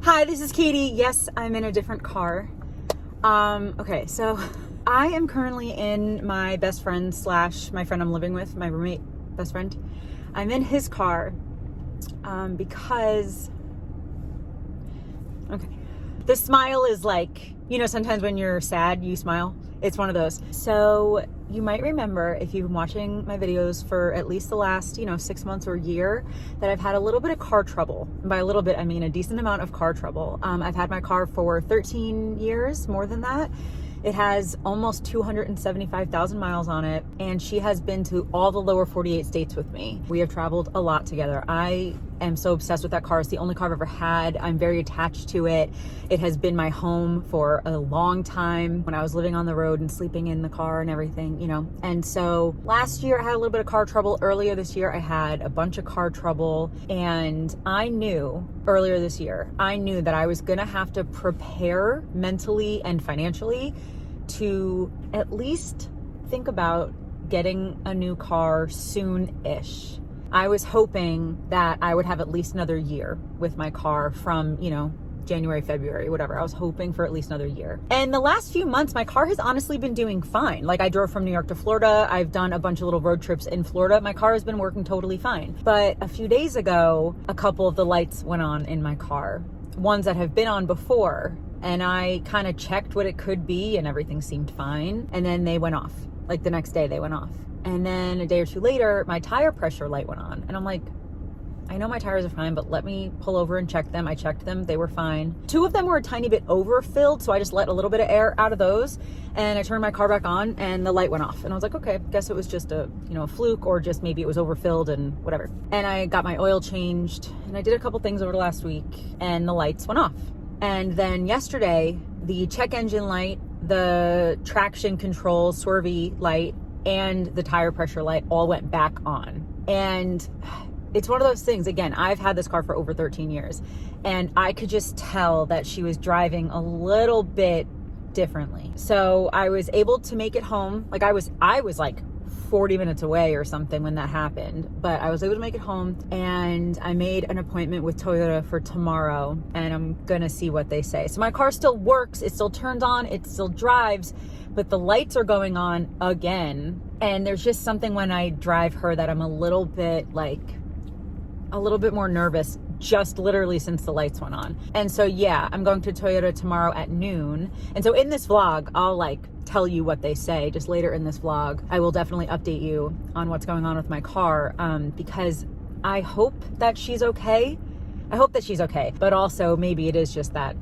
Hi, this is Katie. Yes, I'm in a different car. Okay, so I am currently in my best friend slash my friend I'm living with, my roommate, best friend. I'm in his car because, okay, the smile is like, you know, sometimes when you're sad, you smile. It's one of those. So you might remember, if you've been watching my videos for at least the last, 6 months or a year, that I've had a little bit of car trouble. And by a little bit, I mean a decent amount of car trouble. I've had my car for 13 years, more than that. It has almost 275,000 miles on it, and she has been to all the lower 48 states with me. We have traveled a lot together. I am so obsessed with that car. It's the only car I've ever had. I'm very attached to it. It has been my home for a long time when I was living on the road and sleeping in the car and everything, And so last year I had a little bit of car trouble. Earlier this year I had a bunch of car trouble, and I knew earlier this year, I knew that I was gonna have to prepare mentally and financially to at least think about getting a new car soon-ish. I was hoping that I would have at least another year with my car from, January, February, whatever. I was hoping for at least another year. And the last few months, my car has honestly been doing fine. Like, I drove from New York to Florida. I've done a bunch of little road trips in Florida. My car has been working totally fine. But a few days ago, a couple of the lights went on in my car, ones that have been on before. And I kind of checked what it could be and everything seemed fine. And then they went off. Like the next day they went off. And then a day or two later, my tire pressure light went on. And I'm like, I know my tires are fine, but let me pull over and check them. I checked them. They were fine. Two of them were a tiny bit overfilled, so I just let a little bit of air out of those. And I turned my car back on and the light went off. And I was like, okay, guess it was just a fluke, or just maybe it was overfilled and whatever. And I got my oil changed and I did a couple things over the last week and the lights went off. And then yesterday, the check engine light, the traction control swervy light, and the tire pressure light all went back on. And it's one of those things, again, I've had this car for over 13 years, and I could just tell that she was driving a little bit differently. So I was able to make it home. Like I was like 40 minutes away or something when that happened, but I was able to make it home, and I made an appointment with Toyota for tomorrow, and I'm gonna see what they say. So my car still works, it still turns on, it still drives, but the lights are going on again. And there's just something when I drive her that I'm a little bit more nervous, just literally since the lights went on. And so yeah, I'm going to Toyota tomorrow at noon. And so in this vlog, I'll tell you what they say. Just later in this vlog, I will definitely update you on what's going on with my car, because I hope that she's okay. But also maybe it is just that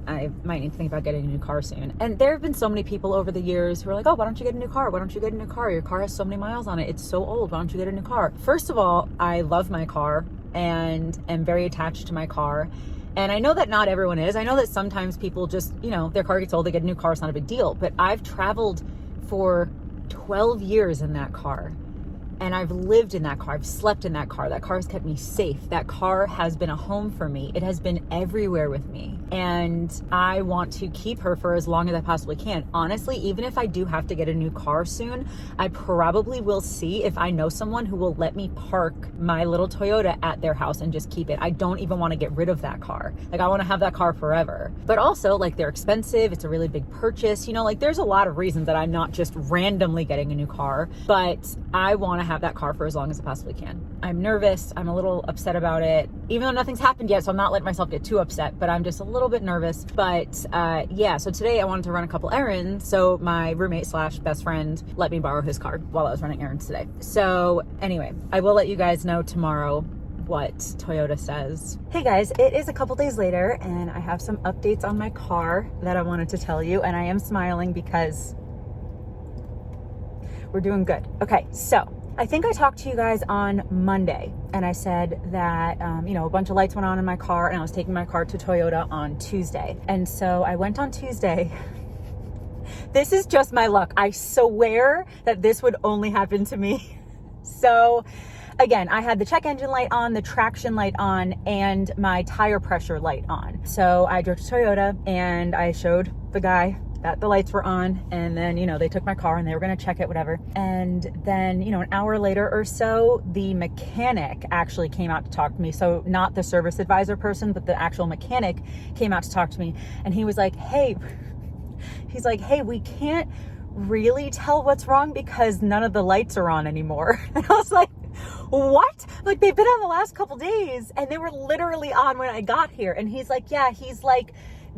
I might need to think about getting a new car soon. And there have been so many people over the years who are like, oh, why don't you get a new car? Why don't you get a new car? Your car has so many miles on it. It's so old. Why don't you get a new car? First of all, I love my car and am very attached to my car. And I know that not everyone is. I know that sometimes people just, their car gets old, they get a new car, it's not a big deal. But I've traveled for 12 years in that car. And I've lived in that car. I've slept in that car. That car has kept me safe. That car has been a home for me. It has been everywhere with me. And I want to keep her for as long as I possibly can. Honestly, even if I do have to get a new car soon, I probably will see if I know someone who will let me park my little Toyota at their house and just keep it. I don't even want to get rid of that car. I want to have that car forever. But also, they're expensive. It's a really big purchase. There's a lot of reasons that I'm not just randomly getting a new car, but I want to have that car for as long as I possibly can. I'm nervous. I'm a little upset about it, even though nothing's happened yet, so I'm not letting myself get too upset, but I'm just a little bit nervous. But yeah, so today I wanted to run a couple errands, so my roommate slash best friend let me borrow his car while I was running errands today. So anyway, I will let you guys know tomorrow what Toyota says. Hey guys, it is a couple days later, and I have some updates on my car that I wanted to tell you, and I am smiling because we're doing good. Okay, so I think I talked to you guys on Monday, and I said that, a bunch of lights went on in my car, and I was taking my car to Toyota on Tuesday. And so I went on Tuesday. This is just my luck. I swear that this would only happen to me. So again, I had the check engine light on, the traction light on, and my tire pressure light on. So I drove to Toyota and I showed the guy that the lights were on. And then, you know, they took my car and they were going to check it, whatever. And then, you know, an hour later or so, the mechanic actually came out to talk to me. So not the service advisor person, but the actual mechanic came out to talk to me. And he was like, hey, we can't really tell what's wrong because none of the lights are on anymore. And I was like, what? Like, they've been on the last couple days and they were literally on when I got here. And he's like, yeah,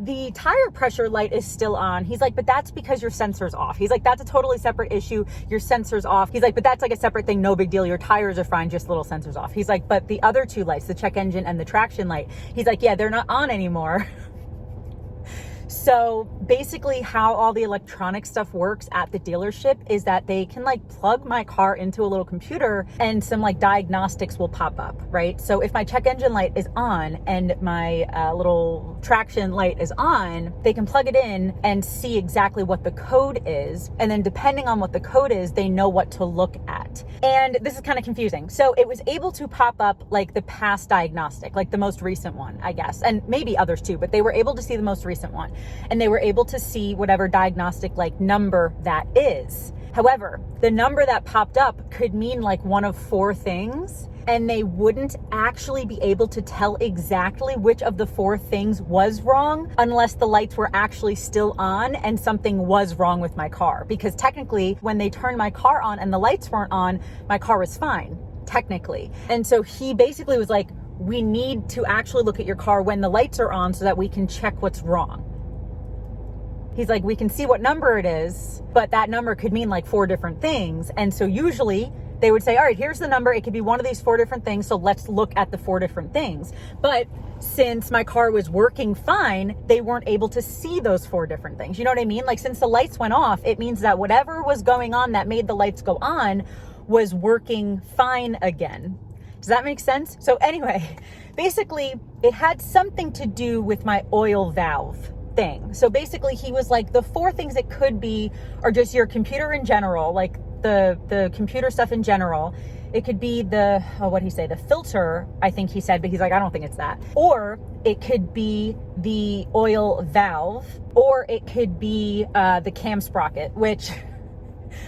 the tire pressure light is still on. He's like, but that's because your sensor's off. He's like, that's a totally separate issue. Your sensor's off. He's like, but that's like a separate thing. No big deal. Your tires are fine. Just little sensors off. He's like, but the other two lights, the check engine and the traction light, he's like, yeah, they're not on anymore. So basically how all the electronic stuff works at the dealership is that they can like plug my car into a little computer and some like diagnostics will pop up, right? So if my check engine light is on and my little traction light is on, they can plug it in and see exactly what the code is. And then depending on what the code is, they know what to look at. And this is kind of confusing. So it was able to pop up like the past diagnostic, like the most recent one, I guess, and maybe others too, but they were able to see the most recent one. And they were able to see whatever diagnostic like number that is. However, the number that popped up could mean like one of four things, and they wouldn't actually be able to tell exactly which of the four things was wrong unless the lights were actually still on and something was wrong with my car. Because technically, when they turned my car on and the lights weren't on, my car was fine, technically. And so he basically was like, we need to actually look at your car when the lights are on so that we can check what's wrong. He's like, we can see what number it is, but that number could mean like four different things. And so usually they would say, all right, here's the number. It could be one of these four different things. So let's look at the four different things. But since my car was working fine, they weren't able to see those four different things. You know what I mean? Like, since the lights went off, it means that whatever was going on that made the lights go on was working fine again. Does that make sense? So anyway, basically it had something to do with my oil valve thing. So basically he was like, the four things it could be are just your computer in general, like the computer stuff in general. It could be the, what'd he say? The filter, I think he said, but he's like, I don't think it's that. Or it could be the oil valve, or it could be the cam sprocket, which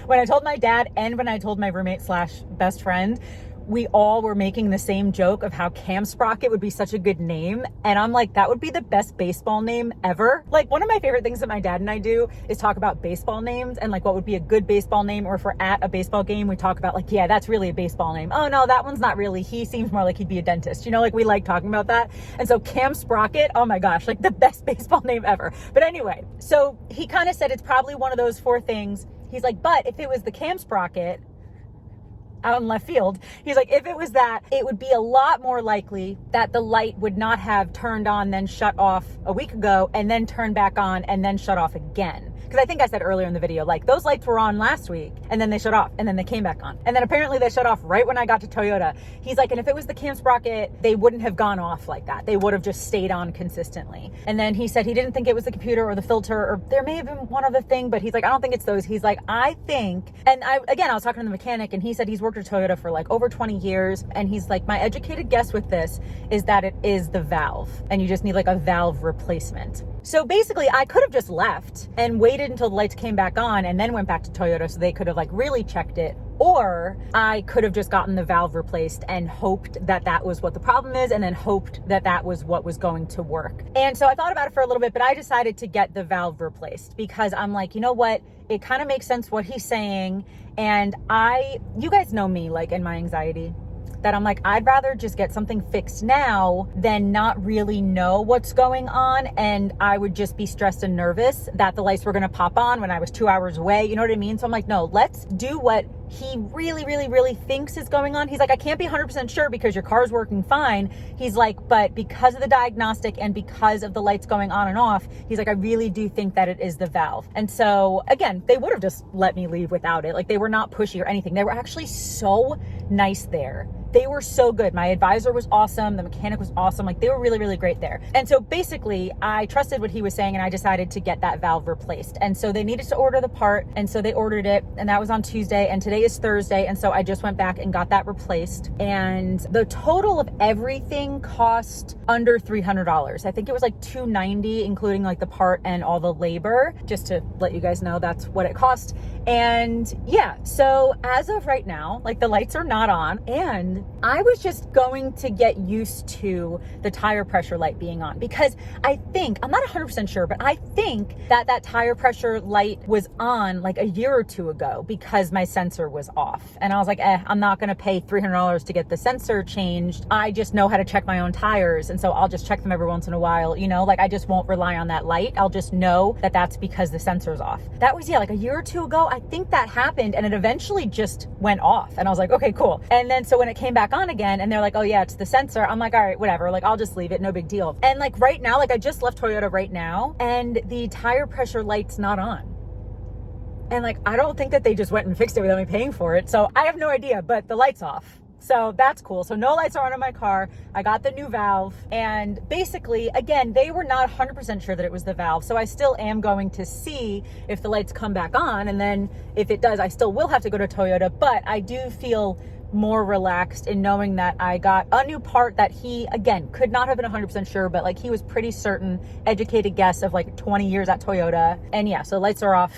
when I told my dad and when I told my roommate / best friend, we all were making the same joke of how Cam Sprocket would be such a good name. And I'm like, that would be the best baseball name ever. Like, one of my favorite things that my dad and I do is talk about baseball names and like what would be a good baseball name. Or if we're at a baseball game, we talk about like, yeah, that's really a baseball name. Oh no, that one's not really. He seems more like he'd be a dentist. You know, like we like talking about that. And so Cam Sprocket, oh my gosh, like the best baseball name ever. But anyway, so he kind of said it's probably one of those four things. He's like, but if it was the Cam Sprocket, out in left field, he's like, if it was that, it would be a lot more likely that the light would not have turned on, then shut off a week ago, and then turned back on, and then shut off again. Because I think I said earlier in the video, like, those lights were on last week, and then they shut off, and then they came back on. And then apparently they shut off right when I got to Toyota. He's like, and if it was the Cam Sprocket, they wouldn't have gone off like that. They would have just stayed on consistently. And then he said he didn't think it was the computer or the filter, or there may have been one other thing, but he's like, I don't think it's those. He's like, I think, and I was talking to the mechanic, and he said he's worked at Toyota for like over 20 years. And he's like, my educated guess with this is that it is the valve, and you just need like a valve replacement. So basically I could have just left and waited until the lights came back on and then went back to Toyota so they could have like really checked it. Or I could have just gotten the valve replaced and hoped that that was what the problem is, and then hoped that that was what was going to work. And so I thought about it for a little bit, but I decided to get the valve replaced because I'm like, you know what? It kind of makes sense what he's saying. And you guys know me, like, in my anxiety, that I'm like, I'd rather just get something fixed now than not really know what's going on. And I would just be stressed and nervous that the lights were going to pop on when I was 2 hours away. You know what I mean? So I'm like, no, let's do what he really, really, really thinks is going on. He's like, I can't be 100% sure because your car's working fine. He's like, but because of the diagnostic and because of the lights going on and off, he's like, I really do think that it is the valve. And so again, they would have just let me leave without it. Like, they were not pushy or anything. They were actually so nice there. They were so good. My advisor was awesome. The mechanic was awesome. Like, they were really, really great there. And so basically I trusted what he was saying, and I decided to get that valve replaced. And so they needed to order the part. And so they ordered it, and that was on Tuesday. And today today is Thursday, and so I just went back and got that replaced. And the total of everything cost under $300. I think it was like $290, including like the part and all the labor, just to let you guys know that's what it cost. And yeah, so as of right now, like the lights are not on, and I was just going to get used to the tire pressure light being on, because I think, I'm not 100% sure, but I think that tire pressure light was on like a year or two ago because my sensor was off. And I was like, I'm not going to pay $300 to get the sensor changed. I just know how to check my own tires. And so I'll just check them every once in a while, you know, like I just won't rely on that light. I'll just know that that's because the sensor's off. That was, yeah, like a year or two ago. I think that happened, and it eventually just went off. And I was like, okay, cool. And then so when it came back on again and they're like, oh yeah, it's the sensor, I'm like, all right, whatever. Like I'll just leave it. No big deal. And like right now, like I just left Toyota right now and the tire pressure light's not on. And like, I don't think that they just went and fixed it without me paying for it. So I have no idea, but the light's off. So that's cool. So no lights are on in my car. I got the new valve, and basically, again, they were not 100% sure that it was the valve. So I still am going to see if the lights come back on. And then if it does, I still will have to go to Toyota, but I do feel more relaxed in knowing that I got a new part that he, again, could not have been 100% sure, but like he was pretty certain, educated guess of like 20 years at Toyota. And yeah, so lights are off.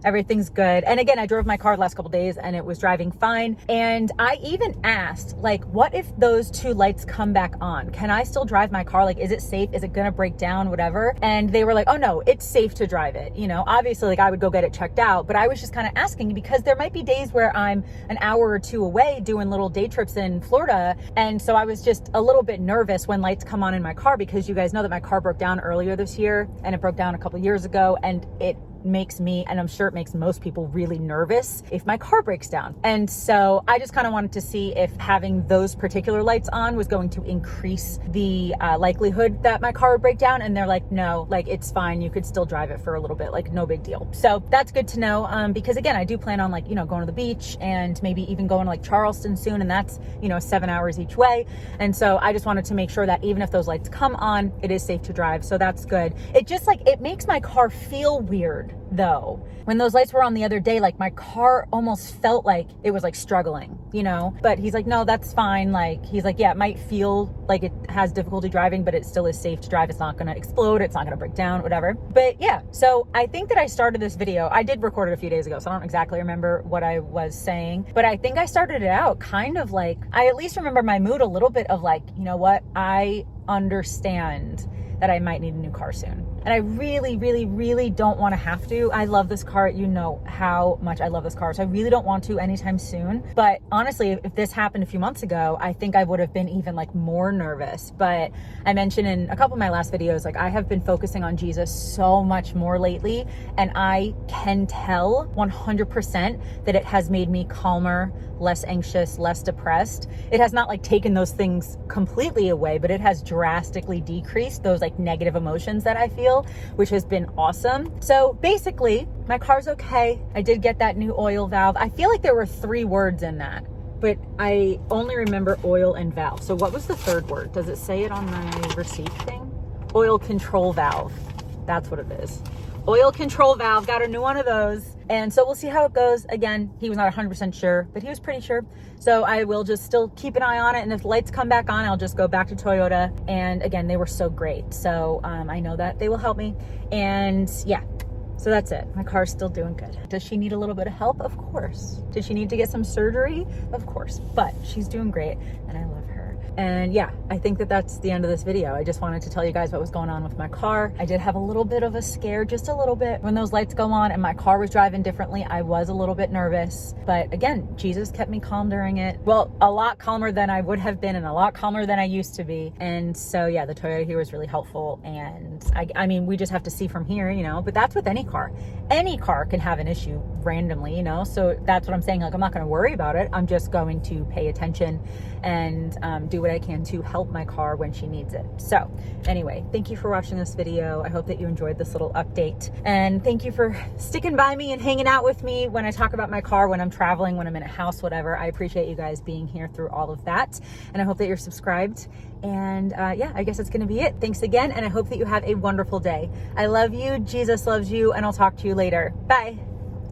Everything's good. And again, I drove my car the last couple days and it was driving fine. And I even asked, like, what if those two lights come back on? Can I still drive my car? Like, is it safe? Is it going to break down? Whatever. And they were like, oh no, it's safe to drive it. You know, obviously like I would go get it checked out, but I was just kind of asking because there might be days where I'm an hour or two away doing little day trips in Florida. And so I was just a little bit nervous when lights come on in my car, because you guys know that my car broke down earlier this year and it broke down a couple years ago, and it makes me, and I'm sure it makes most people, really nervous if my car breaks down. And so I just kind of wanted to see if having those particular lights on was going to increase the likelihood that my car would break down. And they're like, no, like it's fine. You could still drive it for a little bit, like no big deal. So that's good to know, because again, I do plan on like, you know, going to the beach and maybe even going to like Charleston soon. And that's, you know, 7 hours each way. And so I just wanted to make sure that even if those lights come on, it is safe to drive. So that's good. It just like, it makes my car feel weird though. When those lights were on the other day, like my car almost felt like it was like struggling, you know, but he's like, no, that's fine. Like, he's like, yeah, it might feel like it has difficulty driving, but it still is safe to drive. It's not going to explode. It's not going to break down, whatever. But yeah, so I think that I started this video. I did record it a few days ago, so I don't exactly remember what I was saying, but I think I started it out kind of like, I at least remember my mood a little bit of like, you know what? I understand that I might need a new car soon. And I really, really, really don't want to have to. I love this car. You know how much I love this car. So I really don't want to anytime soon. But honestly, if this happened a few months ago, I think I would have been even like more nervous. But I mentioned in a couple of my last videos, like I have been focusing on Jesus so much more lately. And I can tell 100% that it has made me calmer, less anxious, less depressed. It has not like taken those things completely away, but it has drastically decreased those like negative emotions that I feel, which has been awesome. So basically, my car's okay. I did get that new oil valve. I feel like there were 3 words in that, but I only remember oil and valve. So what was the third word? Does it say it on my receipt thing? Oil control valve. That's what it is. Oil control valve. Got a new one of those. And so we'll see how it goes. Again, he was not 100% sure, but he was pretty sure. So I will just still keep an eye on it. And if lights come back on, I'll just go back to Toyota. And again, they were so great. So I know that they will help me. And yeah, so that's it. My car's still doing good. Does she need a little bit of help? Of course. Did she need to get some surgery? Of course. But she's doing great and I love her. And yeah, I think that that's the end of this video. I just wanted to tell you guys what was going on with my car. I did have a little bit of a scare, just a little bit. When those lights go on and my car was driving differently, I was a little bit nervous. But again, Jesus kept me calm during it. Well, a lot calmer than I would have been and a lot calmer than I used to be. And so yeah, the Toyota here was really helpful. And I mean, we just have to see from here, you know, but that's with any car. Any car can have an issue randomly, you know? So that's what I'm saying. Like, I'm not going to worry about it. I'm just going to pay attention and do what I can to help my car when she needs it. So anyway, thank you for watching this video. I hope that you enjoyed this little update, and thank you for sticking by me and hanging out with me when I talk about my car, when I'm traveling, when I'm in a house, whatever. I appreciate you guys being here through all of that, and I hope that you're subscribed. And yeah, I guess that's going to be it. Thanks again, and I hope that you have a wonderful day. I love you. Jesus loves you, and I'll talk to you later. Bye.